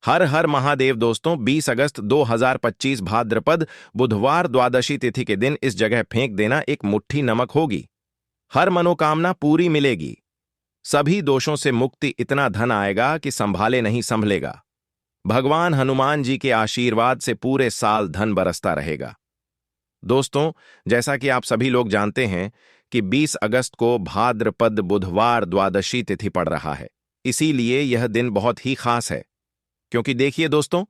हर हर महादेव दोस्तों, 20 अगस्त 2025 भाद्रपद बुधवार द्वादशी तिथि के दिन इस जगह फेंक देना एक मुट्ठी नमक होगी। हर मनोकामना पूरी मिलेगी। सभी दोषों से मुक्ति, इतना धन आएगा कि संभाले नहीं संभलेगा। भगवान हनुमान जी के आशीर्वाद से पूरे साल धन बरसता रहेगा। दोस्तों, जैसा कि आप सभी लोग जानते हैं कि 20 अगस्त को भाद्रपद बुधवार द्वादशी तिथि पड़ रहा है। इसीलिए यह दिन बहुत ही खास है। क्योंकि देखिए दोस्तों,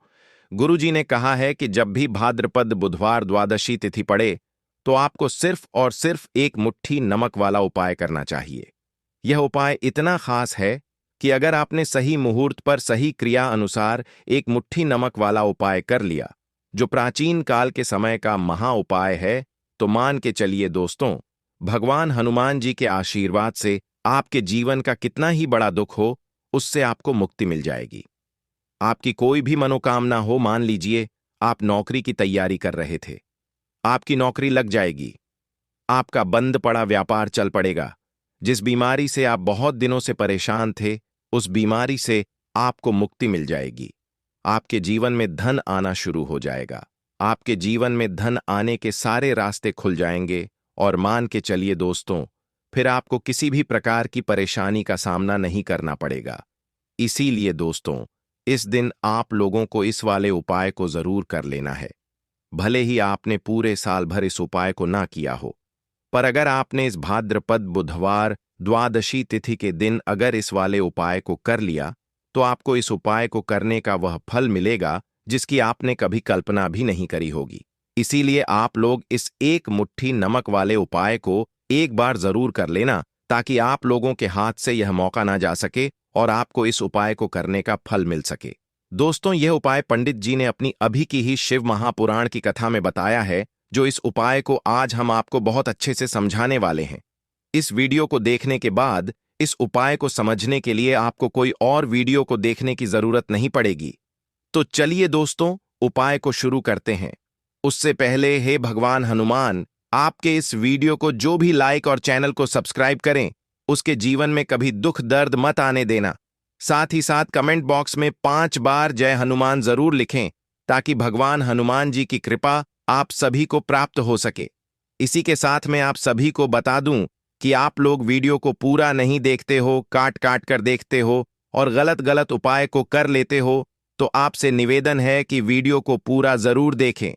गुरुजी ने कहा है कि जब भी भाद्रपद बुधवार द्वादशी तिथि पड़े तो आपको सिर्फ और सिर्फ एक मुट्ठी नमक वाला उपाय करना चाहिए। यह उपाय इतना खास है कि अगर आपने सही मुहूर्त पर सही क्रिया अनुसार एक मुट्ठी नमक वाला उपाय कर लिया, जो प्राचीन काल के समय का महा उपाय है, तो मान के चलिए दोस्तों, भगवान हनुमान जी के आशीर्वाद से आपके जीवन का कितना ही बड़ा दुख हो, उससे आपको मुक्ति मिल जाएगी। आपकी कोई भी मनोकामना हो, मान लीजिए आप नौकरी की तैयारी कर रहे थे, आपकी नौकरी लग जाएगी। आपका बंद पड़ा व्यापार चल पड़ेगा। जिस बीमारी से आप बहुत दिनों से परेशान थे, उस बीमारी से आपको मुक्ति मिल जाएगी। आपके जीवन में धन आना शुरू हो जाएगा। आपके जीवन में धन आने के सारे रास्ते खुल जाएंगे और मान के चलिए दोस्तों, फिर आपको किसी भी प्रकार की परेशानी का सामना नहीं करना पड़ेगा। इसीलिए दोस्तों, इस दिन आप लोगों को इस वाले उपाय को जरूर कर लेना है। भले ही आपने पूरे साल भर इस उपाय को ना किया हो, पर अगर आपने इस भाद्रपद बुधवार द्वादशी तिथि के दिन अगर इस वाले उपाय को कर लिया, तो आपको इस उपाय को करने का वह फल मिलेगा जिसकी आपने कभी कल्पना भी नहीं करी होगी। इसीलिए आप लोग इस एक मुट्ठी नमक वाले उपाय को एक बार जरूर कर लेना, ताकि आप लोगों के हाथ से यह मौका ना जा सके और आपको इस उपाय को करने का फल मिल सके। दोस्तों, यह उपाय पंडित जी ने अपनी अभी की ही शिव महापुराण की कथा में बताया है, जो इस उपाय को आज हम आपको बहुत अच्छे से समझाने वाले हैं। इस वीडियो को देखने के बाद इस उपाय को समझने के लिए आपको कोई और वीडियो को देखने की जरूरत नहीं पड़ेगी। तो चलिए दोस्तों, उपाय को शुरू करते हैं। उससे पहले हे भगवान हनुमान, आपके इस वीडियो को जो भी लाइक और चैनल को सब्सक्राइब करें, उसके जीवन में कभी दुख दर्द मत आने देना। साथ ही साथ कमेंट बॉक्स में 5 बार जय हनुमान जरूर लिखें, ताकि भगवान हनुमान जी की कृपा आप सभी को प्राप्त हो सके। इसी के साथ मैं आप सभी को बता दूं कि आप लोग वीडियो को पूरा नहीं देखते हो, काट काट कर देखते हो और गलत गलत उपाय को कर लेते हो, तो आपसे निवेदन है कि वीडियो को पूरा जरूर देखें।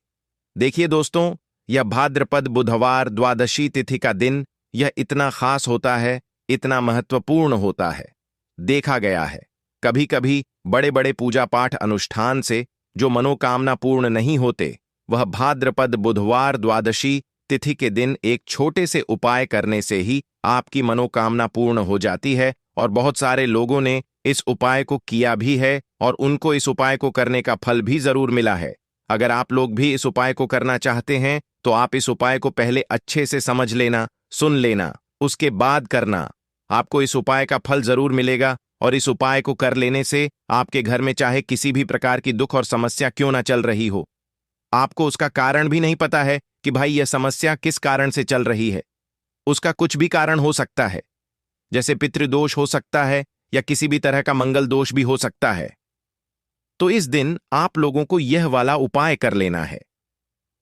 देखिए दोस्तों, यह भाद्रपद बुधवार द्वादशी तिथि का दिन यह इतना खास होता है, इतना महत्वपूर्ण होता है। देखा गया है कभी कभी बड़े बड़े पूजा पाठ अनुष्ठान से जो मनोकामना पूर्ण नहीं होते, वह भाद्रपद बुधवार द्वादशी तिथि के दिन एक छोटे से उपाय करने से ही आपकी मनोकामना पूर्ण हो जाती है। और बहुत सारे लोगों ने इस उपाय को किया भी है और उनको इस उपाय को करने का फल भी जरूर मिला है। अगर आप लोग भी इस उपाय को करना चाहते हैं, तो आप इस उपाय को पहले अच्छे से समझ लेना, सुन लेना, उसके बाद करना। आपको इस उपाय का फल जरूर मिलेगा और इस उपाय को कर लेने से आपके घर में चाहे किसी भी प्रकार की दुख और समस्या क्यों ना चल रही हो, आपको उसका कारण भी नहीं पता है कि भाई यह समस्या किस कारण से चल रही है। उसका कुछ भी कारण हो सकता है, जैसे पितृदोष हो सकता है या किसी भी तरह का मंगल दोष भी हो सकता है। तो इस दिन आप लोगों को यह वाला उपाय कर लेना है।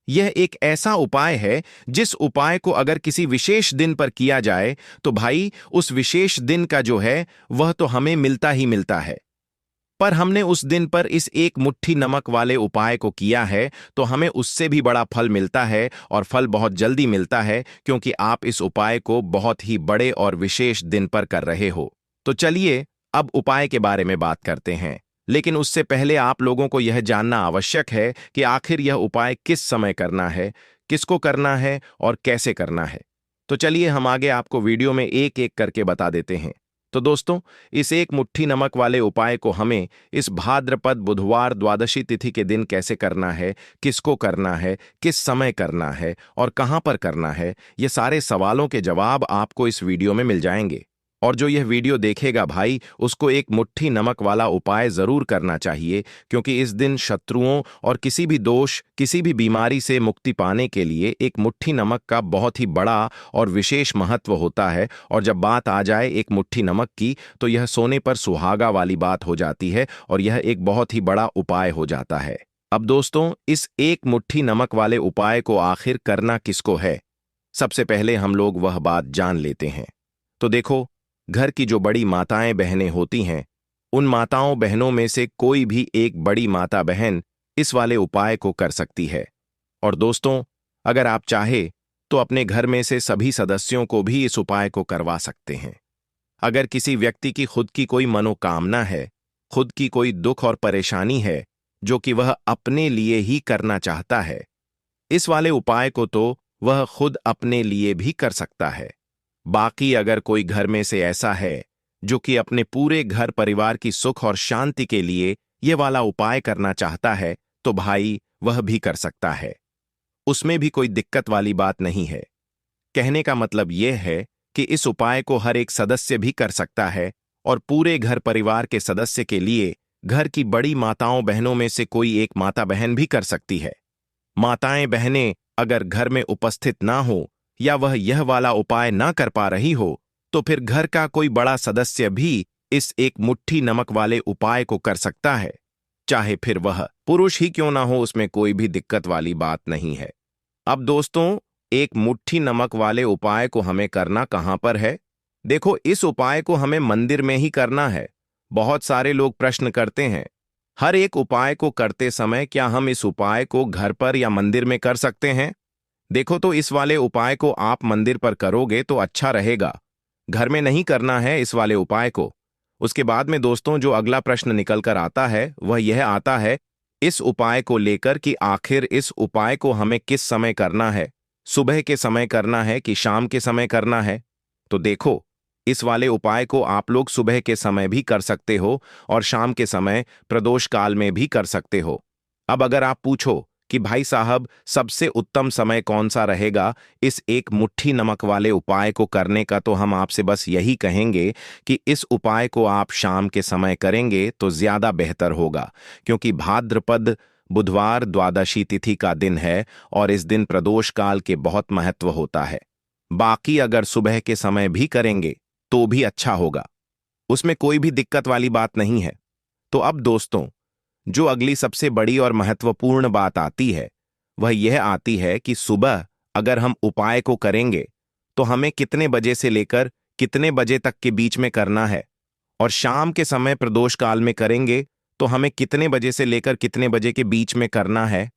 यह एक ऐसा उपाय है जिस उपाय को अगर किसी विशेष दिन पर किया जाए, तो भाई उस विशेष दिन का जो है वह तो हमें मिलता ही मिलता है। पर हमने उस दिन पर इस एक मुट्ठी नमक वाले उपाय को किया है, तो हमें उससे भी बड़ा फल मिलता है और फल बहुत जल्दी मिलता है, क्योंकि आप इस उपाय को बहुत ही बड़े और विशेष दिन पर कर रहे हो। तो चलिए अब उपाय के बारे में बात करते हैं, लेकिन उससे पहले आप लोगों को यह जानना आवश्यक है कि आखिर यह उपाय किस समय करना है, किसको करना है और कैसे करना है। तो चलिए हम आगे आपको वीडियो में एक एक करके बता देते हैं। तो दोस्तों, इस एक मुट्ठी नमक वाले उपाय को हमें इस भाद्रपद बुधवार द्वादशी तिथि के दिन कैसे करना है, किसको करना है, किस समय करना है और कहां पर करना है, ये सारे सवालों के जवाब आपको इस वीडियो में मिल जाएंगे। और जो यह वीडियो देखेगा भाई, उसको एक मुट्ठी नमक वाला उपाय जरूर करना चाहिए, क्योंकि इस दिन शत्रुओं और किसी भी दोष, किसी भी बीमारी से मुक्ति पाने के लिए एक मुट्ठी नमक का बहुत ही बड़ा और विशेष महत्व होता है। और जब बात आ जाए एक मुट्ठी नमक की, तो यह सोने पर सुहागा वाली बात हो जाती है और यह एक बहुत ही बड़ा उपाय हो जाता है। अब दोस्तों, इस एक मुट्ठी नमक वाले उपाय को आखिर करना किसको है, सबसे पहले हम लोग वह बात जान लेते हैं। तो देखो, घर की जो बड़ी माताएं बहनें होती हैं, उन माताओं बहनों में से कोई भी एक बड़ी माता बहन इस वाले उपाय को कर सकती है। और दोस्तों, अगर आप चाहे तो अपने घर में से सभी सदस्यों को भी इस उपाय को करवा सकते हैं। अगर किसी व्यक्ति की खुद की कोई मनोकामना है, खुद की कोई दुख और परेशानी है जो कि वह अपने लिए ही करना चाहता है, इस वाले उपाय को तो वह खुद अपने लिए भी कर सकता है। बाकी अगर कोई घर में से ऐसा है जो कि अपने पूरे घर परिवार की सुख और शांति के लिए ये वाला उपाय करना चाहता है, तो भाई वह भी कर सकता है। उसमें भी कोई दिक्कत वाली बात नहीं है। कहने का मतलब यह है कि इस उपाय को हर एक सदस्य भी कर सकता है और पूरे घर परिवार के सदस्य के लिए घर की बड़ी माताओं बहनों में से कोई एक माता बहन भी कर सकती है। माताएं बहनें अगर घर में उपस्थित ना हो या वह यह वाला उपाय ना कर पा रही हो, तो फिर घर का कोई बड़ा सदस्य भी इस एक मुट्ठी नमक वाले उपाय को कर सकता है। चाहे फिर वह पुरुष ही क्यों ना हो, उसमें कोई भी दिक्कत वाली बात नहीं है। अब दोस्तों, एक मुट्ठी नमक वाले उपाय को हमें करना कहां पर है? देखो, इस उपाय को हमें मंदिर में ही करना है। बहुत सारे लोग प्रश्न करते हैं, हर एक उपाय को करते समय क्या हम इस उपाय को घर पर या मंदिर में कर सकते हैं? देखो, तो इस वाले उपाय को आप मंदिर पर करोगे तो अच्छा रहेगा, घर में नहीं करना है इस वाले उपाय को। उसके बाद में दोस्तों, जो अगला प्रश्न निकल कर आता है वह यह आता है इस उपाय को लेकर कि आखिर इस उपाय को हमें किस समय करना है, सुबह के समय करना है कि शाम के समय करना है? तो देखो, इस वाले उपाय को आप लोग सुबह के समय भी कर सकते हो और शाम के समय प्रदोष काल में भी कर सकते हो। अब अगर आप पूछो कि भाई साहब, सबसे उत्तम समय कौन सा रहेगा इस एक मुट्ठी नमक वाले उपाय को करने का, तो हम आपसे बस यही कहेंगे कि इस उपाय को आप शाम के समय करेंगे तो ज्यादा बेहतर होगा, क्योंकि भाद्रपद बुधवार द्वादशी तिथि का दिन है और इस दिन प्रदोष काल के बहुत महत्व होता है। बाकी अगर सुबह के समय भी करेंगे तो भी अच्छा होगा, उसमें कोई भी दिक्कत वाली बात नहीं है। तो अब दोस्तों, जो अगली सबसे बड़ी और महत्वपूर्ण बात आती है वह यह आती है कि सुबह अगर हम उपाय को करेंगे तो हमें कितने बजे से लेकर कितने बजे तक के बीच में करना है, और शाम के समय प्रदोष काल में करेंगे तो हमें कितने बजे से लेकर कितने बजे के बीच में करना है।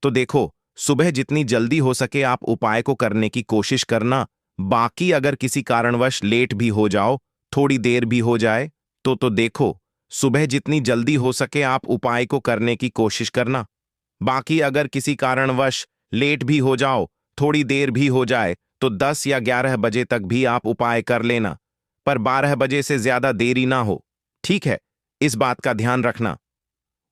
तो देखो, सुबह जितनी जल्दी हो सके आप उपाय को करने की कोशिश करना। बाकी अगर किसी कारणवश लेट भी हो जाओ, थोड़ी देर भी हो जाए, तो देखो, सुबह जितनी जल्दी हो सके आप उपाय को करने की कोशिश करना। बाकी अगर किसी कारणवश लेट भी हो जाओ, थोड़ी देर भी हो जाए, तो 10 या 11 बजे तक भी आप उपाय कर लेना, पर 12 बजे से ज्यादा देरी ना हो। ठीक है, इस बात का ध्यान रखना।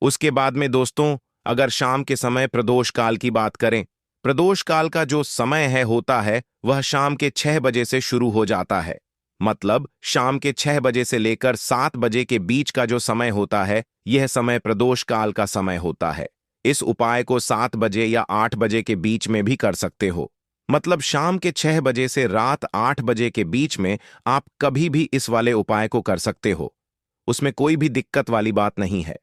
उसके बाद में दोस्तों, अगर शाम के समय प्रदोष काल की बात करें, प्रदोष काल का जो समय है होता है वह शाम के 6 बजे से शुरू हो जाता है। मतलब शाम के 6 बजे से लेकर 7 बजे के बीच का जो समय होता है, यह समय प्रदोष काल का समय होता है। इस उपाय को 7 बजे या 8 बजे के बीच में भी कर सकते हो। मतलब शाम के 6 बजे से रात 8 बजे के बीच में आप कभी भी इस वाले उपाय को कर सकते हो, उसमें कोई भी दिक्कत वाली बात नहीं है।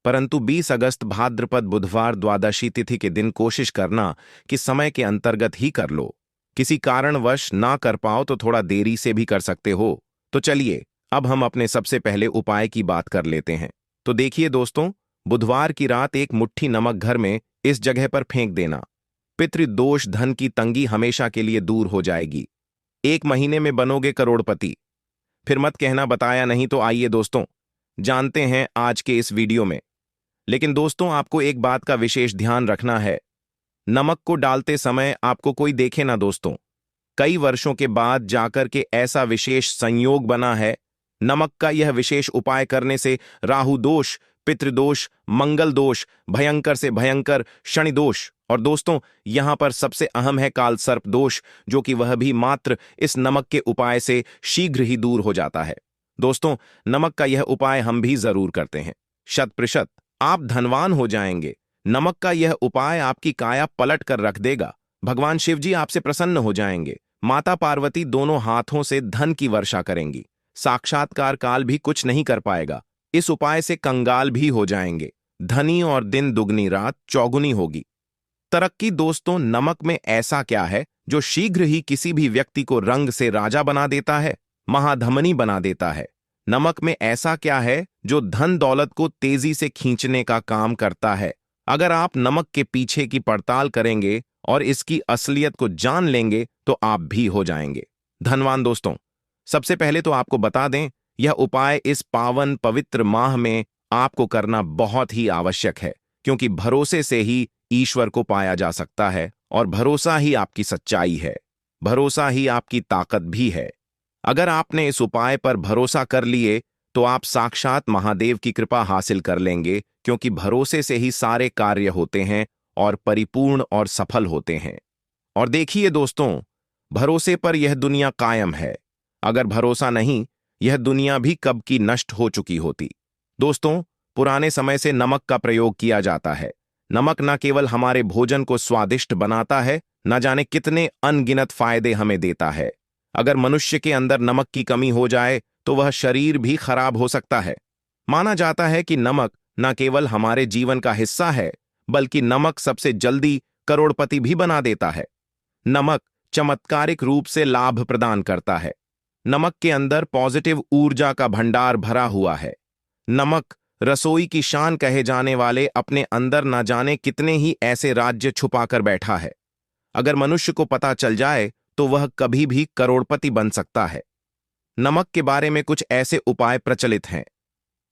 परंतु 20 अगस्त भाद्रपद बुधवार द्वादशी तिथि के दिन कोशिश करना कि समय के अंतर्गत ही कर लो। किसी कारणवश ना कर पाओ तो थोड़ा देरी से भी कर सकते हो। तो चलिए, अब हम अपने सबसे पहले उपाय की बात कर लेते हैं। तो देखिए दोस्तों, बुधवार की रात एक मुट्ठी नमक घर में इस जगह पर फेंक देना। पितृदोष, धन की तंगी हमेशा के लिए दूर हो जाएगी। 1 महीने में बनोगे करोड़पति। फिर मत कहना बताया नहीं। तो आइए दोस्तों, जानते हैं आज के इस वीडियो में। लेकिन दोस्तों, आपको एक बात का विशेष ध्यान रखना है, नमक को डालते समय आपको कोई देखे ना दोस्तों। कई वर्षों के बाद जाकर के ऐसा विशेष संयोग बना है। नमक का यह विशेष उपाय करने से राहु दोष, पितृदोष, मंगल दोष, भयंकर से भयंकर शनि दोष और दोस्तों, यहां पर सबसे अहम है काल सर्प दोष, जो कि वह भी मात्र इस नमक के उपाय से शीघ्र ही दूर हो जाता है। दोस्तों, नमक का यह उपाय हम भी जरूर करते हैं। 100% आप धनवान हो जाएंगे। नमक का यह उपाय आपकी काया पलट कर रख देगा। भगवान शिव जी आपसे प्रसन्न हो जाएंगे। माता पार्वती दोनों हाथों से धन की वर्षा करेंगी। साक्षात्कार काल भी कुछ नहीं कर पाएगा। इस उपाय से कंगाल भी हो जाएंगे। धनी और दिन दुगनी रात चौगुनी होगी। तरक्की दोस्तों, नमक में ऐसा क्या है जो शीघ्र ही किसी भी व्यक्ति को रंग से राजा बना देता है, महाधमनी बना देता है? नमक में ऐसा क्या है जो धन दौलत को तेजी से खींचने का काम करता है? अगर आप नमक के पीछे की पड़ताल करेंगे और इसकी असलियत को जान लेंगे तो आप भी हो जाएंगे धनवान। दोस्तों, सबसे पहले तो आपको बता दें, यह उपाय इस पावन पवित्र माह में आपको करना बहुत ही आवश्यक है, क्योंकि भरोसे से ही ईश्वर को पाया जा सकता है और भरोसा ही आपकी सच्चाई है। भरोसा ही आपकी ताकत भी है। अगर आपने इस उपाय पर भरोसा कर लिए तो आप साक्षात महादेव की कृपा हासिल कर लेंगे, क्योंकि भरोसे से ही सारे कार्य होते हैं और परिपूर्ण और सफल होते हैं। और देखिए दोस्तों, भरोसे पर यह दुनिया कायम है। अगर भरोसा नहीं, यह दुनिया भी कब की नष्ट हो चुकी होती। दोस्तों, पुराने समय से नमक का प्रयोग किया जाता है। नमक न केवल हमारे भोजन को स्वादिष्ट बनाता है, न जाने कितने अनगिनत फायदे हमें देता है। अगर मनुष्य के अंदर नमक की कमी हो जाए तो वह शरीर भी खराब हो सकता है। माना जाता है कि नमक न केवल हमारे जीवन का हिस्सा है, बल्कि नमक सबसे जल्दी करोड़पति भी बना देता है। नमक चमत्कारिक रूप से लाभ प्रदान करता है। नमक के अंदर पॉजिटिव ऊर्जा का भंडार भरा हुआ है। नमक रसोई की शान कहे जाने वाले अपने अंदर न जाने कितने ही ऐसे राज्य छुपाकर बैठा है। अगर मनुष्य को पता चल जाए तो वह कभी भी करोड़पति बन सकता है। नमक के बारे में कुछ ऐसे उपाय प्रचलित हैं।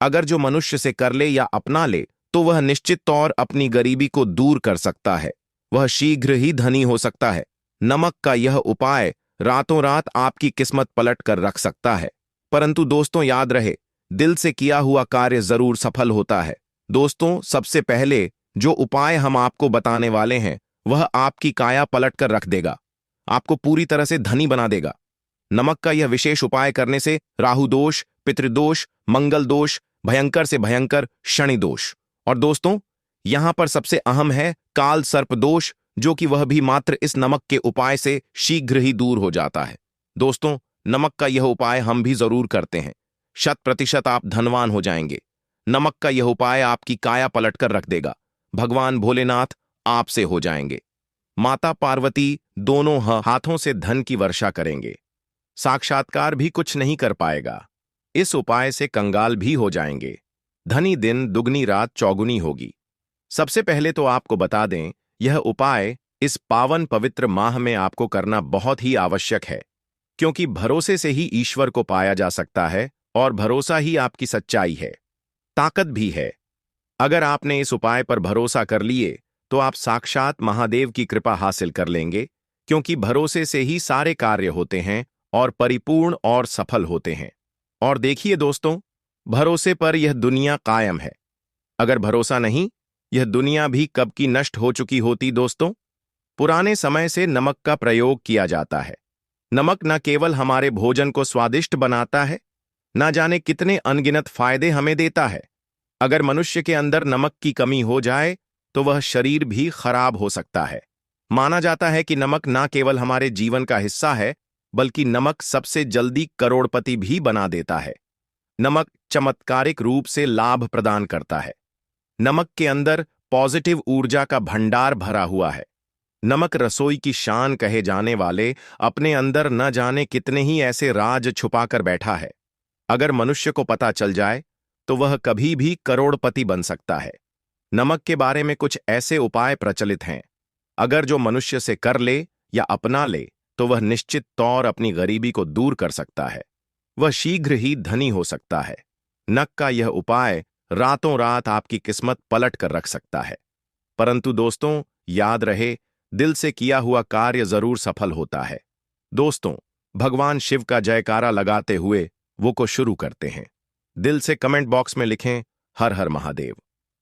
अगर जो मनुष्य से कर ले या अपना ले तो वह निश्चित तौर अपनी गरीबी को दूर कर सकता है। वह शीघ्र ही धनी हो सकता है। नमक का यह उपाय रातों रात आपकी किस्मत पलट कर रख सकता है। परंतु दोस्तों, याद रहे, दिल से किया हुआ कार्य जरूर सफल होता है। दोस्तों, सबसे पहले जो उपाय हम आपको बताने वाले हैं वह आपकी काया पलट कर रख देगा, आपको पूरी तरह से धनी बना देगा। नमक का यह विशेष उपाय करने से राहु दोष, पितृदोष, मंगल दोष, भयंकर से भयंकर शनि दोष, और दोस्तों यहां पर सबसे अहम है काल सर्प दोष, जो कि वह भी मात्र इस नमक के उपाय से शीघ्र ही दूर हो जाता है। दोस्तों, नमक का यह उपाय हम भी जरूर करते हैं। 100% आप धनवान हो जाएंगे। नमक का यह उपाय आपकी काया पलट कर रख देगा। भगवान भोलेनाथ आपसे हो जाएंगे। माता पार्वती दोनों हाथों से धन की वर्षा करेंगे। साक्षात्कार भी कुछ नहीं कर पाएगा। इस उपाय से कंगाल भी हो जाएंगे। धनी दिन दुगनी रात चौगुनी होगी। सबसे पहले तो आपको बता दें, यह उपाय इस पावन पवित्र माह में आपको करना बहुत ही आवश्यक है, क्योंकि भरोसे से ही ईश्वर को पाया जा सकता है और भरोसा ही आपकी सच्चाई है, ताकत भी है। अगर आपने इस उपाय पर भरोसा कर लिए तो आप साक्षात महादेव की कृपा हासिल कर लेंगे, क्योंकि भरोसे से ही सारे कार्य होते हैं और परिपूर्ण और सफल होते हैं। और देखिए दोस्तों, भरोसे पर यह दुनिया कायम है। अगर भरोसा नहीं, यह दुनिया भी कब की नष्ट हो चुकी होती। दोस्तों, पुराने समय से नमक का प्रयोग किया जाता है। नमक न केवल हमारे भोजन को स्वादिष्ट बनाता है, न जाने कितने अनगिनत फायदे हमें देता है। अगर मनुष्य के अंदर नमक की कमी हो जाए तो वह शरीर भी खराब हो सकता है। माना जाता है कि नमक न केवल हमारे जीवन का हिस्सा है, बल्कि नमक सबसे जल्दी करोड़पति भी बना देता है। नमक चमत्कारिक रूप से लाभ प्रदान करता है। नमक के अंदर पॉजिटिव ऊर्जा का भंडार भरा हुआ है। नमक रसोई की शान कहे जाने वाले अपने अंदर न जाने कितने ही ऐसे राज छुपाकर बैठा है। अगर मनुष्य को पता चल जाए तो वह कभी भी करोड़पति बन सकता है। नमक के बारे में कुछ ऐसे उपाय प्रचलित हैं। अगर जो मनुष्य से कर ले या अपना ले तो वह निश्चित तौर अपनी गरीबी को दूर कर सकता है। वह शीघ्र ही धनी हो सकता है। नमक का यह उपाय रातों रात आपकी किस्मत पलट कर रख सकता है। परंतु दोस्तों, याद रहे, दिल से किया हुआ कार्य जरूर सफल होता है। दोस्तों, भगवान शिव का जयकारा लगाते हुए वो को शुरू करते हैं। दिल से कमेंट बॉक्स में लिखें हर हर महादेव।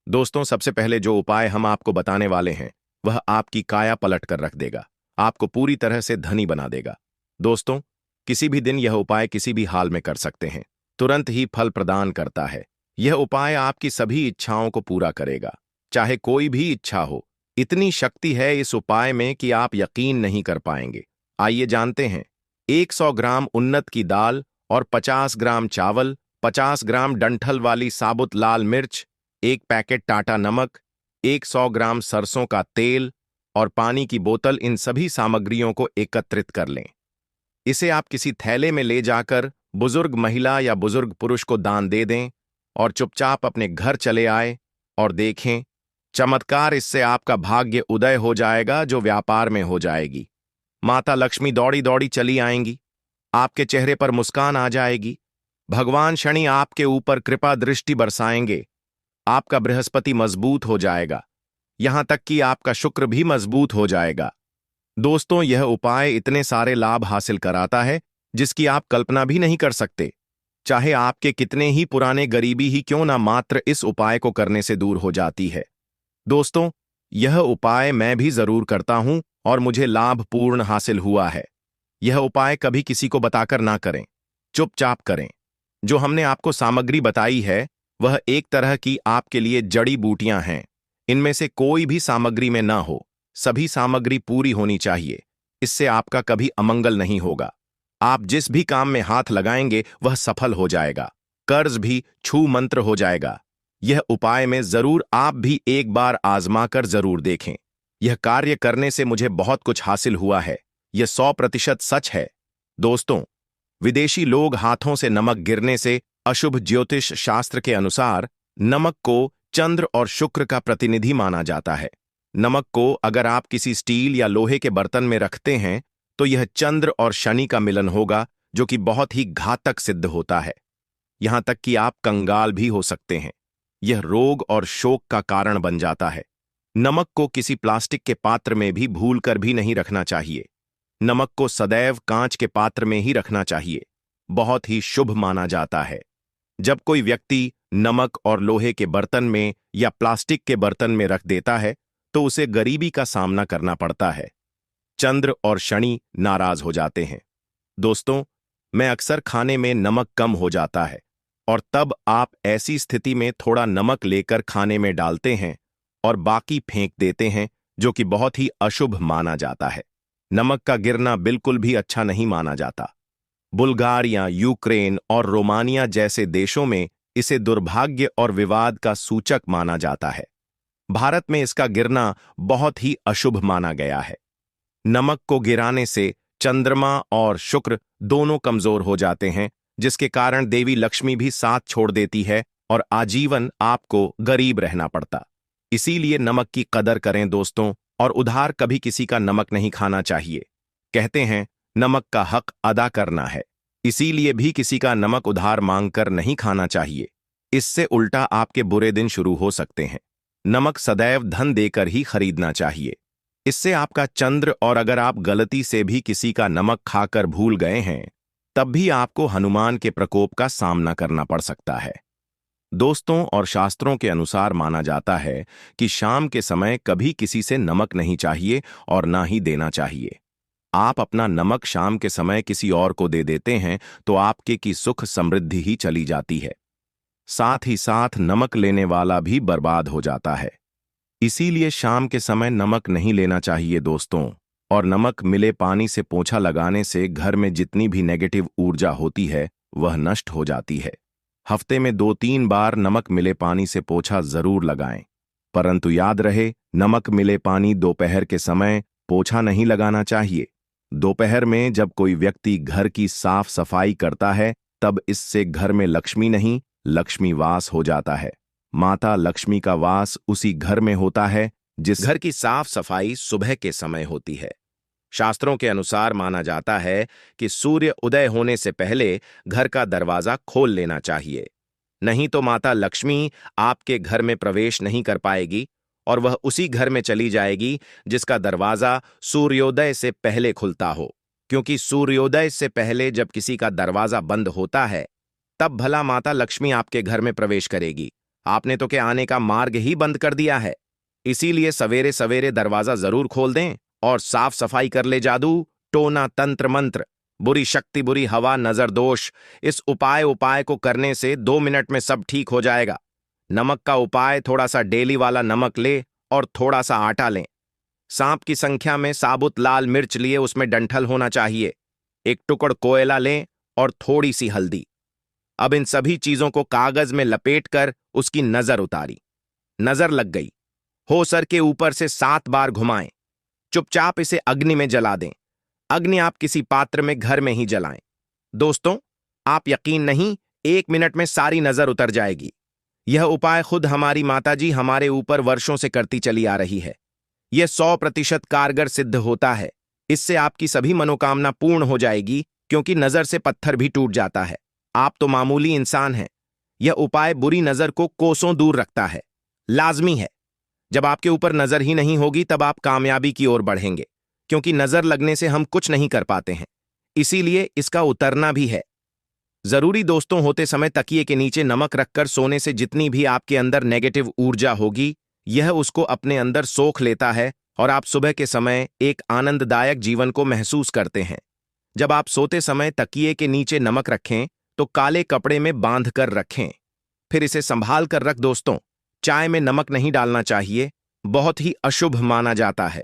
दोस्तों, सबसे पहले जो उपाय हम आपको बताने वाले हैं वह आपकी काया पलट कर रख देगा, आपको पूरी तरह से धनी बना देगा। दोस्तों, किसी भी दिन यह उपाय किसी भी हाल में कर सकते हैं, तुरंत ही फल प्रदान करता है। यह उपाय आपकी सभी इच्छाओं को पूरा करेगा, चाहे कोई भी इच्छा हो। इतनी शक्ति है इस उपाय में कि आप यकीन नहीं कर पाएंगे। आइए जानते हैं। 100 ग्राम उन्नत की दाल और 50 ग्राम चावल, 50 ग्राम डंठल वाली साबुत लाल मिर्च, एक पैकेट टाटा नमक, 100 ग्राम सरसों का तेल और पानी की बोतल, इन सभी सामग्रियों को एकत्रित कर लें। इसे आप किसी थैले में ले जाकर बुजुर्ग महिला या बुजुर्ग पुरुष को दान दे दें और चुपचाप अपने घर चले आए और देखें चमत्कार। इससे आपका भाग्य उदय हो जाएगा, जो व्यापार में हो जाएगी। माता लक्ष्मी दौड़ी दौड़ी चली आएंगी, आपके चेहरे पर मुस्कान आ जाएगी। भगवान शनि आपके ऊपर कृपा दृष्टि बरसाएंगे। आपका बृहस्पति मजबूत हो जाएगा, यहां तक कि आपका शुक्र भी मजबूत हो जाएगा। दोस्तों, यह उपाय इतने सारे लाभ हासिल कराता है जिसकी आप कल्पना भी नहीं कर सकते। चाहे आपके कितने ही पुराने गरीबी ही क्यों ना, मात्र इस उपाय को करने से दूर हो जाती है। दोस्तों, यह उपाय मैं भी जरूर करता हूं और मुझे लाभपूर्ण हासिल हुआ है। यह उपाय कभी किसी को बताकर ना करें, चुपचाप करें। जो हमने आपको सामग्री बताई है वह एक तरह की आपके लिए जड़ी बूटियां हैं। इनमें से कोई भी सामग्री में ना हो, सभी सामग्री पूरी होनी चाहिए। इससे आपका कभी अमंगल नहीं होगा। आप जिस भी काम में हाथ लगाएंगे वह सफल हो जाएगा, कर्ज भी छू मंत्र हो जाएगा। यह उपाय में जरूर आप भी एक बार आजमा कर जरूर देखें। यह कार्य करने से मुझे बहुत कुछ हासिल हुआ है, यह 100% सच है। दोस्तों, विदेशी लोग हाथों से नमक गिरने से अशुभ ज्योतिष शास्त्र के अनुसार नमक को चंद्र और शुक्र का प्रतिनिधि माना जाता है। नमक को अगर आप किसी स्टील या लोहे के बर्तन में रखते हैं तो यह चंद्र और शनि का मिलन होगा, जो कि बहुत ही घातक सिद्ध होता है। यहां तक कि आप कंगाल भी हो सकते हैं। यह रोग और शोक का कारण बन जाता है। नमक को किसी प्लास्टिक के पात्र में भी भूलकर भी नहीं रखना चाहिए। नमक को सदैव कांच के पात्र में ही रखना चाहिए, बहुत ही शुभ माना जाता है। जब कोई व्यक्ति नमक और लोहे के बर्तन में या प्लास्टिक के बर्तन में रख देता है तो उसे गरीबी का सामना करना पड़ता है। चंद्र और शनि नाराज हो जाते हैं। दोस्तों, मैं अक्सर खाने में नमक कम हो जाता है और तब आप ऐसी स्थिति में थोड़ा नमक लेकर खाने में डालते हैं और बाकी फेंक देते हैं, जो कि बहुत ही अशुभ माना जाता है। नमक का गिरना बिल्कुल भी अच्छा नहीं माना जाता। बुल्गारिया, यूक्रेन और रोमानिया जैसे देशों में इसे दुर्भाग्य और विवाद का सूचक माना जाता है। भारत में इसका गिरना बहुत ही अशुभ माना गया है। नमक को गिराने से चंद्रमा और शुक्र दोनों कमजोर हो जाते हैं, जिसके कारण देवी लक्ष्मी भी साथ छोड़ देती है और आजीवन आपको गरीब रहना पड़ता। इसीलिए नमक की कदर करें दोस्तों, और उधार कभी किसी का नमक नहीं खाना चाहिए। कहते हैं नमक का हक अदा करना है, इसीलिए भी किसी का नमक उधार मांगकर नहीं खाना चाहिए। इससे उल्टा आपके बुरे दिन शुरू हो सकते हैं। नमक सदैव धन देकर ही खरीदना चाहिए, इससे आपका चंद्र, और अगर आप गलती से भी किसी का नमक खाकर भूल गए हैं तब भी आपको हनुमान के प्रकोप का सामना करना पड़ सकता है। दोस्तों, और शास्त्रों के अनुसार माना जाता है कि शाम के समय कभी किसी से नमक नहीं चाहिए और ना ही देना चाहिए। आप अपना नमक शाम के समय किसी और को दे देते हैं तो आपके की सुख समृद्धि ही चली जाती है, साथ ही साथ नमक लेने वाला भी बर्बाद हो जाता है। इसीलिए शाम के समय नमक नहीं लेना चाहिए दोस्तों। और नमक मिले पानी से पोंछा लगाने से घर में जितनी भी नेगेटिव ऊर्जा होती है वह नष्ट हो जाती है। हफ्ते में 2-3 बार नमक मिले पानी से पोंछा जरूर लगाएं, परंतु याद रहे नमक मिले पानी दोपहर के समय पोंछा नहीं लगाना चाहिए। दोपहर में जब कोई व्यक्ति घर की साफ सफाई करता है तब इससे घर में लक्ष्मी नहीं, लक्ष्मी वास हो जाता है। माता लक्ष्मी का वास उसी घर में होता है जिस घर की साफ सफाई सुबह के समय होती है। शास्त्रों के अनुसार माना जाता है कि सूर्य उदय होने से पहले घर का दरवाजा खोल लेना चाहिए, नहीं तो माता लक्ष्मी आपके घर में प्रवेश नहीं कर पाएगी और वह उसी घर में चली जाएगी जिसका दरवाजा सूर्योदय से पहले खुलता हो। क्योंकि सूर्योदय से पहले जब किसी का दरवाजा बंद होता है तब भला माता लक्ष्मी आपके घर में प्रवेश करेगी। आपने तो के आने का मार्ग ही बंद कर दिया है। इसीलिए सवेरे सवेरे दरवाजा जरूर खोल दें और साफ सफाई कर ले। जादू टोना तंत्र मंत्र, बुरी शक्ति, बुरी हवा, नजर दोष, इस उपाय को करने से 2 मिनट में सब ठीक हो जाएगा। नमक का उपाय, थोड़ा सा डेली वाला नमक ले और थोड़ा सा आटा लें। सांप की संख्या में साबुत लाल मिर्च लिए, उसमें डंठल होना चाहिए। एक टुकड़ कोयला लें और थोड़ी सी हल्दी। अब इन सभी चीजों को कागज में लपेटकर उसकी नजर उतारी। नजर लग गई, हो सर के ऊपर से 7 बार घुमाएं। चुपचाप इसे अग्नि में जला दें। अग्नि आप किसी पात्र में घर में ही जलाएं। दोस्तों, आप यकीन नहीं, 1 मिनट में सारी नजर उतर जाएगी। यह उपाय खुद हमारी माताजी हमारे ऊपर वर्षों से करती चली आ रही है। यह 100% कारगर सिद्ध होता है। इससे आपकी सभी मनोकामना पूर्ण हो जाएगी, क्योंकि नजर से पत्थर भी टूट जाता है। आप तो मामूली इंसान हैं। यह उपाय बुरी नजर को कोसों दूर रखता है। लाजमी है। जब आपके ऊपर नजर ही नहीं होगी तब आप कामयाबी की ओर बढ़ेंगे, क्योंकि नजर लगने से हम कुछ नहीं कर पाते हैं। इसीलिए इसका उतरना भी है जरूरी। दोस्तों, होते समय तकिए के नीचे नमक रखकर सोने से जितनी भी आपके अंदर नेगेटिव ऊर्जा होगी, यह उसको अपने अंदर सोख लेता है और आप सुबह के समय एक आनंददायक जीवन को महसूस करते हैं। जब आप सोते समय तकिए के नीचे नमक रखें तो काले कपड़े में बांध कर रखें, फिर इसे संभाल कर रख। दोस्तों, चाय में नमक नहीं डालना चाहिए, बहुत ही अशुभ माना जाता है।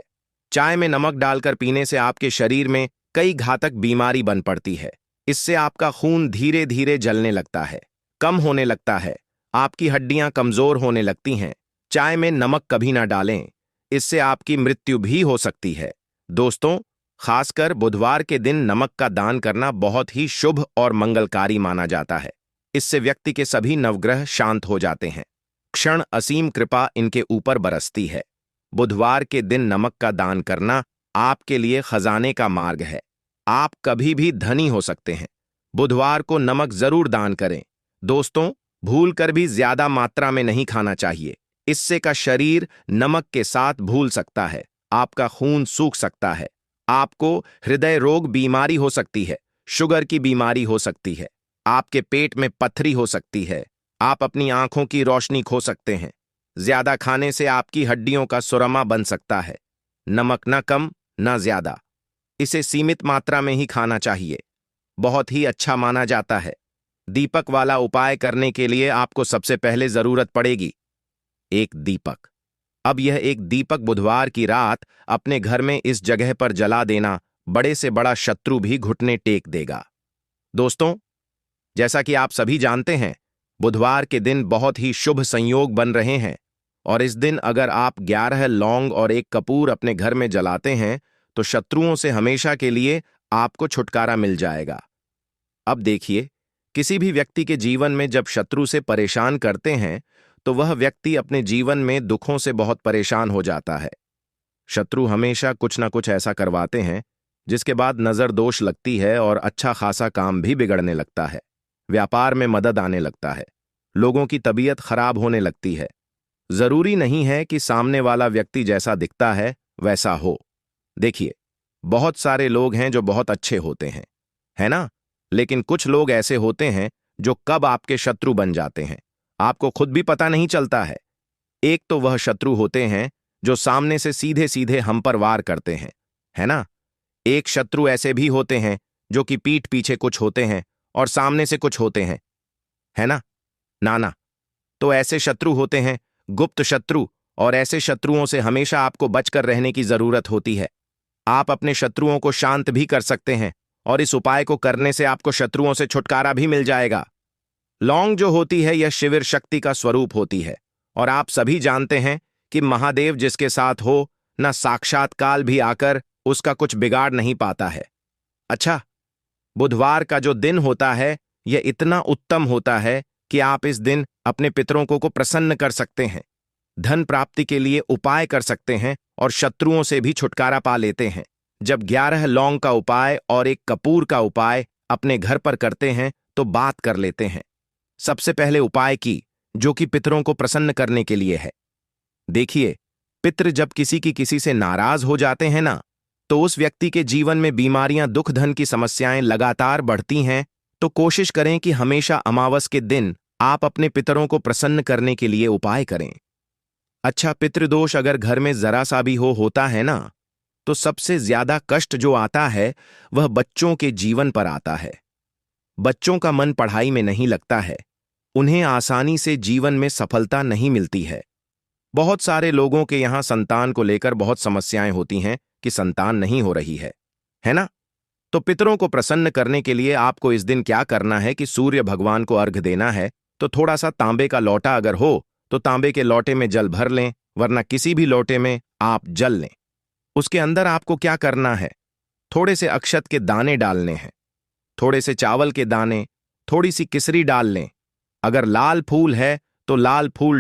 चाय में नमक डालकर पीने से आपके शरीर में कई घातक बीमारी बन पड़ती है। इससे आपका खून धीरे धीरे जलने लगता है, कम होने लगता है, आपकी हड्डियां कमजोर होने लगती हैं। चाय में नमक कभी ना डालें, इससे आपकी मृत्यु भी हो सकती है। दोस्तों, खासकर बुधवार के दिन नमक का दान करना बहुत ही शुभ और मंगलकारी माना जाता है। इससे व्यक्ति के सभी नवग्रह शांत हो जाते हैं। क्षण असीम कृपा इनके ऊपर बरसती है। बुधवार के दिन नमक का दान करना आपके लिए खजाने का मार्ग है। आप कभी भी धनी हो सकते हैं। बुधवार को नमक जरूर दान करें। दोस्तों, भूल कर भी ज्यादा मात्रा में नहीं खाना चाहिए। इससे का शरीर नमक के साथ भूल सकता है, आपका खून सूख सकता है, आपको हृदय रोग बीमारी हो सकती है, शुगर की बीमारी हो सकती है, आपके पेट में पथरी हो सकती है, आप अपनी आंखों की रोशनी खो सकते हैं। ज्यादा खाने से आपकी हड्डियों का सुरमा बन सकता है। नमक ना कम ना ज्यादा, इसे सीमित मात्रा में ही खाना चाहिए। बहुत ही अच्छा माना जाता है। दीपक वाला उपाय करने के लिए आपको सबसे पहले जरूरत पड़ेगी एक दीपक। अब यह एक दीपक बुधवार की रात अपने घर में इस जगह पर जला देना बड़े से बड़ा शत्रु भी घुटने टेक देगा। दोस्तों, जैसा कि आप सभी जानते हैं, बुधवार के दिन बहुत ही शुभ संयोग बन रहे हैं और इस दिन अगर आप 11 लौंग और 1 कपूर अपने घर में जलाते हैं तो शत्रुओं से हमेशा के लिए आपको छुटकारा मिल जाएगा। अब देखिए, किसी भी व्यक्ति के जीवन में जब शत्रु से परेशान करते हैं तो वह व्यक्ति अपने जीवन में दुखों से बहुत परेशान हो जाता है। शत्रु हमेशा कुछ ना कुछ ऐसा करवाते हैं जिसके बाद नजर दोष लगती है और अच्छा खासा काम भी बिगड़ने लगता है। व्यापार में मदद आने लगता है, लोगों की तबीयत खराब होने लगती है। जरूरी नहीं है कि सामने वाला व्यक्ति जैसा दिखता है वैसा हो। देखिए, बहुत सारे लोग हैं जो बहुत अच्छे होते हैं, है ना? लेकिन कुछ लोग ऐसे होते हैं जो कब आपके शत्रु बन जाते हैं आपको खुद भी पता नहीं चलता है। एक तो वह शत्रु होते हैं जो सामने से सीधे सीधे हम पर वार करते हैं, है ना? एक शत्रु ऐसे भी होते हैं जो कि पीठ पीछे कुछ होते हैं और सामने से कुछ होते हैं, है ना? नाना, तो ऐसे शत्रु होते हैं गुप्त शत्रु, और ऐसे शत्रुओं से हमेशा आपको बचकर रहने की जरूरत होती है। आप अपने शत्रुओं को शांत भी कर सकते हैं और इस उपाय को करने से आपको शत्रुओं से छुटकारा भी मिल जाएगा। लौंग जो होती है यह शिविर शक्ति का स्वरूप होती है और आप सभी जानते हैं कि महादेव जिसके साथ हो न साक्षात काल भी आकर उसका कुछ बिगाड़ नहीं पाता है। अच्छा, बुधवार का जो दिन होता है यह इतना उत्तम होता है कि आप इस दिन अपने पितरों को प्रसन्न कर सकते हैं, धन प्राप्ति के लिए उपाय कर सकते हैं और शत्रुओं से भी छुटकारा पा लेते हैं। जब 11 लौंग का उपाय और 1 कपूर का उपाय अपने घर पर करते हैं तो बात कर लेते हैं। सबसे पहले उपाय की, जो कि पितरों को प्रसन्न करने के लिए है। देखिए, पितृ जब किसी से नाराज हो जाते हैं ना, तो उस व्यक्ति के जीवन में बीमारियां, दुख, धन की समस्याएं लगातार बढ़ती हैं। तो कोशिश करें कि हमेशा अमावस के दिन आप अपने पितरों को प्रसन्न करने के लिए उपाय करें। अच्छा, पितृदोष अगर घर में जरा सा भी होता है ना, तो सबसे ज्यादा कष्ट जो आता है वह बच्चों के जीवन पर आता है। बच्चों का मन पढ़ाई में नहीं लगता है, उन्हें आसानी से जीवन में सफलता नहीं मिलती है। बहुत सारे लोगों के यहां संतान को लेकर बहुत समस्याएं होती हैं कि संतान नहीं हो रही है ना? तो पितरों को प्रसन्न करने के लिए आपको इस दिन क्या करना है कि सूर्य भगवान को अर्घ देना है। तो थोड़ा सा तांबे का लोटा अगर हो तो तांबे के लोटे में जल भर लें, वरना किसी भी लोटे में आप जल लें। उसके अंदर आपको क्या करना है, थोड़े से अक्षत के दाने डालने हैं, थोड़े से चावल के दाने, थोड़ी सी किसरी डाल लें। अगर लाल फूल है तो लाल फूल